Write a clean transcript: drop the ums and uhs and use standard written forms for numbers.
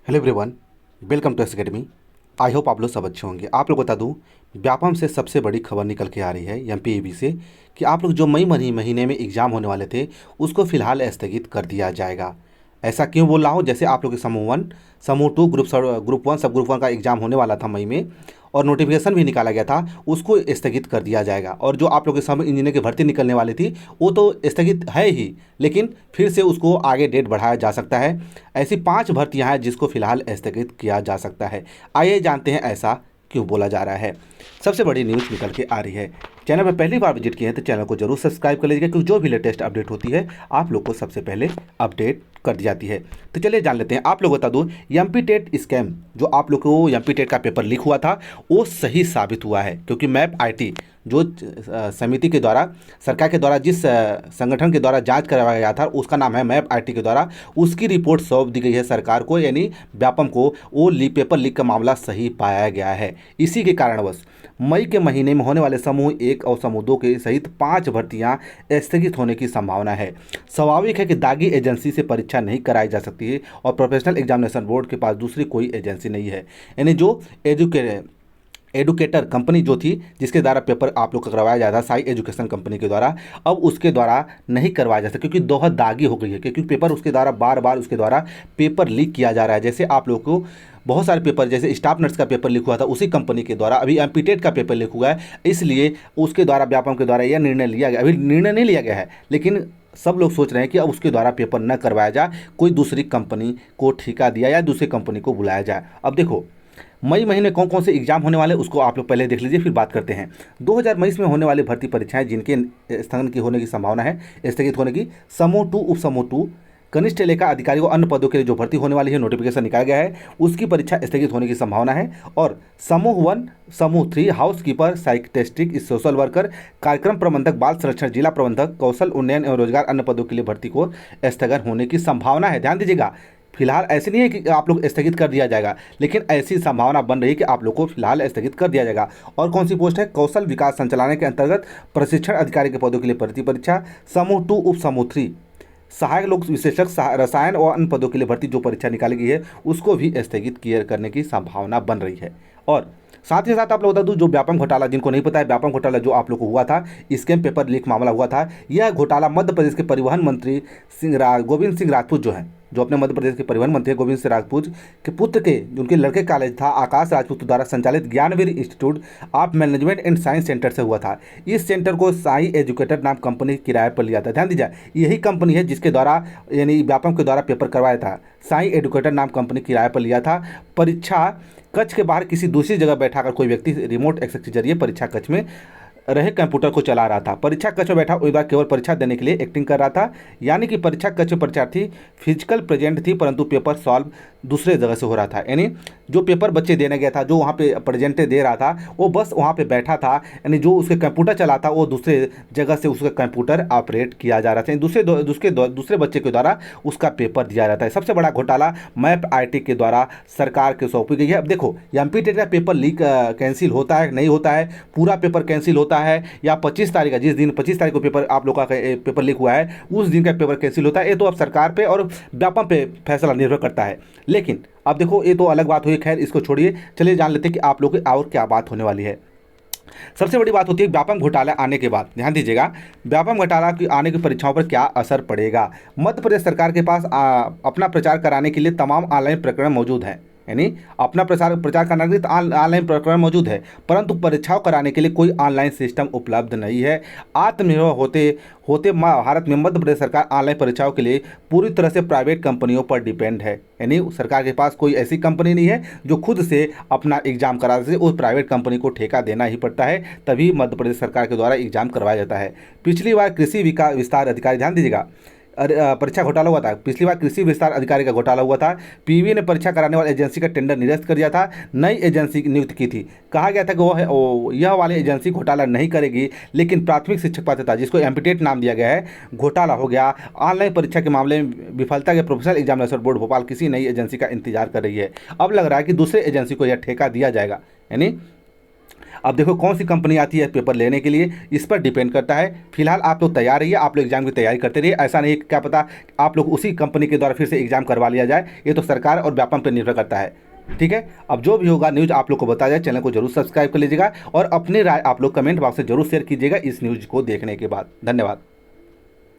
Hello everyone, welcome to S academy. I hope आप लोग सब अच्छे होंगे। आप लोग बता दूं, व्यापम से सबसे बड़ी खबर निकल के आ रही है एमपीईबी से कि आप लोग जो मई महीने में एग्ज़ाम होने वाले थे उसको फ़िलहाल स्थगित कर दिया जाएगा। ऐसा क्यों बोल रहा हूँ? जैसे आप लोग के समूह वन, समूह टू, ग्रुप वन, सब ग्रुप वन का एग्ज़ाम होने वाला था मई में और नोटिफिकेशन भी निकाला गया था, उसको स्थगित कर दिया जाएगा। और जो आप लोग के समूह इंजीनियर की भर्ती निकलने वाली थी वो तो स्थगित है ही, लेकिन फिर से उसको आगे डेट बढ़ाया जा सकता है। ऐसी 5 भर्तियां हैं जिसको फिलहाल स्थगित किया जा सकता है। आइए जानते हैं ऐसा क्यों बोला जा रहा है। सबसे बड़ी न्यूज़ निकल के आ रही है। चैनल पर पहली बार विजिट किए हैं तो चैनल को जरूर सब्सक्राइब कर लीजिएगा, क्योंकि जो भी लेटेस्ट अपडेट होती है आप लोग को सबसे पहले अपडेट कर दी जाती है। तो चलिए जान लेते हैं। आप लोग बता दूं, एमपी टेट स्कैम जो आप लोग को एमपी टेट का पेपर लीक हुआ था वो सही साबित हुआ है, क्योंकि मैप आईटी जो समिति के द्वारा, सरकार के द्वारा, जिस संगठन के द्वारा जांच करवाया गया था उसका नाम है मैप आईटी के द्वारा, उसकी रिपोर्ट सौंप दी गई है सरकार को, यानी व्यापम को। वो पेपर लीक का मामला सही पाया गया है। इसी के कारणवश मई के महीने में होने वाले समूह एक और समूह दो के सहित 5 भर्तियां स्थगित होने की संभावना है। स्वाभाविक है कि दागी एजेंसी से परीक्षा नहीं कराई जा सकती है और प्रोफेशनल एग्जामिनेशन बोर्ड के पास दूसरी कोई एजेंसी नहीं है। यानी जो एडुकेटर कंपनी जो थी जिसके द्वारा पेपर आप लोग का करवाया जाता था, साई एजुकेशन कंपनी के द्वारा, अब उसके द्वारा नहीं करवाया जा सकता, क्योंकि दोहरा दागी हो गई है। क्योंकि पेपर उसके द्वारा बार बार उसके द्वारा पेपर लीक किया जा रहा है। जैसे आप लोग को बहुत सारे पेपर, जैसे स्टाफ नर्स का पेपर लीक हुआ था उसी कंपनी के द्वारा, अभी एमपीटेट का पेपर लीक हुआ है, इसलिए उसके द्वारा, व्यापम के द्वारा यह निर्णय लिया गया। अभी निर्णय नहीं लिया गया है, लेकिन सब लोग सोच रहे हैं कि अब उसके द्वारा पेपर न करवाया जाए, कोई दूसरी कंपनी को ठेका दिया या दूसरी कंपनी को बुलाया जाए। अब देखो, मई महीने कौन कौन से एग्जाम होने वाले उसको आप लोग पहले देख लीजिए, फिर बात करते हैं। 2022 में होने वाली भर्ती परीक्षाएं जिनके स्थगन की होने की संभावना है, स्थगित होने की, समूह टू, उप समूह टू, कनिष्ठ लेखा अधिकारी व अन्य पदों के लिए जो भर्ती होने वाली है, नोटिफिकेशन निकाला गया है, उसकी परीक्षा स्थगित होने की संभावना है। और समूह वन, समूह three, house keeper, psychiatric, social worker, कार्यक्रम प्रबंधक, बाल संरक्षण, जिला प्रबंधक, कौशल उन्नयन एवं रोजगार, अन्य पदों के लिए भर्ती को स्थगन होने की संभावना है। ध्यान दीजिएगा, फिलहाल ऐसे नहीं है कि आप लोग स्थगित कर दिया जाएगा, लेकिन ऐसी संभावना बन रही है कि आप लोग को फिलहाल स्थगित कर दिया जाएगा। और कौन सी पोस्ट है? कौशल विकास संचालनालय के अंतर्गत प्रशिक्षण अधिकारी के पदों के लिए भर्ती परीक्षा, समूह टू, उप समूह थ्री, सहायक लोक विशेषज्ञ, रसायन और अन्य पदों के लिए भर्ती जो परीक्षा निकाली गई है उसको भी स्थगित किए करने की संभावना बन रही है। और साथ ही साथ आप लोग बता दूं, जो व्यापम घोटाला, जिनको नहीं पता है, व्यापम घोटाला जो आप लोग को हुआ था, स्कैम पेपर लीक मामला हुआ था, यह घोटाला मध्य प्रदेश के परिवहन मंत्री गोविंद सिंह राजपूत जो हैं, जो अपने मध्य प्रदेश के परिवहन मंत्री हैं, गोविंद सिंह राजपूत के पुत्र के, उनके लड़के कॉलेज था आकाश राजपूत द्वारा संचालित Gyanveer institute of management and science centre से हुआ था। इस सेंटर को साई एजुकेटर नाम कंपनी किराए पर लिया था। ध्यान दीजिए, यही कंपनी है जिसके द्वारा, यानी व्यापम के द्वारा पेपर करवाया था। साई एजुकेटर नाम कंपनी किराए पर लिया था। परीक्षा कक्ष के बाहर किसी दूसरी जगह बैठा कर कोई व्यक्ति रिमोट एक्सेस के जरिए परीक्षा कक्ष में रहे कंप्यूटर को चला रहा था। परीक्षा कक्ष में बैठा उम्मीदवार केवल परीक्षा देने के लिए एक्टिंग कर रहा था, यानी कि परीक्षा कक्ष में परीक्षार्थी फिजिकल प्रेजेंट थी, परंतु पेपर सॉल्व दूसरे जगह से हो रहा था। यानी जो पेपर बच्चे देने गया था, जो वहाँ पे प्रेजेंट दे रहा था, वो बस वहाँ पे बैठा था, यानी जो उसके कंप्यूटर चला था वो दूसरे जगह से उसका कंप्यूटर ऑपरेट किया जा रहा था, दूसरे बच्चे के द्वारा उसका पेपर दिया जाता है। सबसे बड़ा घोटाला मैप आईटी के द्वारा सरकार को सौंपी गई है। अब देखो, एमपी टेट का पेपर लीक कैंसिल होता है नहीं होता है, पूरा पेपर कैंसिल होता है, या 25 तारीख का, जिस दिन 25 तारीख को पेपर आप लोग का पेपर लीक हुआ है उस दिन का पेपर कैंसिल होता है, ये तो अब सरकार पे और व्यापम पे फैसला निर्भर करता है। लेकिन अब देखो, ये तो अलग बात हुई, खैर इसको छोड़िए, चलिए जान लेते हैं कि आप लोग की और क्या बात होने वाली है। सबसे बड़ी बात होती है व्यापम घोटाला आने के बाद। ध्यान दीजिएगा, व्यापम घोटाला की आने की परीक्षाओं पर क्या असर पड़ेगा। मध्य प्रदेश सरकार के पास अपना प्रचार कराने के लिए तमाम ऑनलाइन प्रकरण मौजूद हैं, यानी अपना प्रचार करने के लिए ऑनलाइन प्रकरण मौजूद है, परंतु परीक्षाओं कराने के लिए कोई ऑनलाइन सिस्टम उपलब्ध नहीं है। आत्मनिर्भर होते होते भारत में मध्य प्रदेश सरकार ऑनलाइन परीक्षाओं के लिए पूरी तरह से प्राइवेट कंपनियों पर डिपेंड है, यानी सरकार के पास कोई ऐसी कंपनी नहीं है जो खुद से अपना एग्जाम करा सके, उस प्राइवेट कंपनी को ठेका देना ही पड़ता है, तभी मध्य प्रदेश सरकार के द्वारा एग्जाम करवाया जाता है। पिछली बार कृषि विकास विस्तार अधिकारी, ध्यान दीजिएगा, परीक्षा घोटाला हुआ था, पिछली बार कृषि विस्तार अधिकारी का घोटाला हुआ था। पीवी ने परीक्षा कराने वाली एजेंसी का टेंडर निरस्त कर दिया था, नई एजेंसी नियुक्त की थी। कहा गया था कि यह वाली एजेंसी घोटाला नहीं करेगी, लेकिन प्राथमिक शिक्षक पात्रता, जिसको एमपीटेट नाम दिया गया है, घोटाला हो गया। ऑनलाइन परीक्षा के मामले में विफलता के प्रोफेशनल एग्जामिनेशन बोर्ड भोपाल किसी नई एजेंसी का इंतजार कर रही है। अब लग रहा है कि दूसरे एजेंसी को यह ठेका दिया जाएगा, यानी अब देखो कौन सी कंपनी आती है पेपर लेने के लिए, इस पर डिपेंड करता है। फिलहाल आप लोग तैयार रहिए, आप लोग एग्जाम की तैयारी करते रहिए। ऐसा नहीं क्या पता आप लोग उसी कंपनी के द्वारा फिर से एग्जाम करवा लिया जाए, ये तो सरकार और व्यापम पर निर्भर करता है। ठीक है, अब जो भी होगा न्यूज़ आप लोग को बताया जाए, चैनल को जरूर सब्सक्राइब कर लीजिएगा और अपनी राय आप लोग कमेंट बॉक्स में जरूर शेयर कीजिएगा इस न्यूज़ को देखने के बाद। धन्यवाद।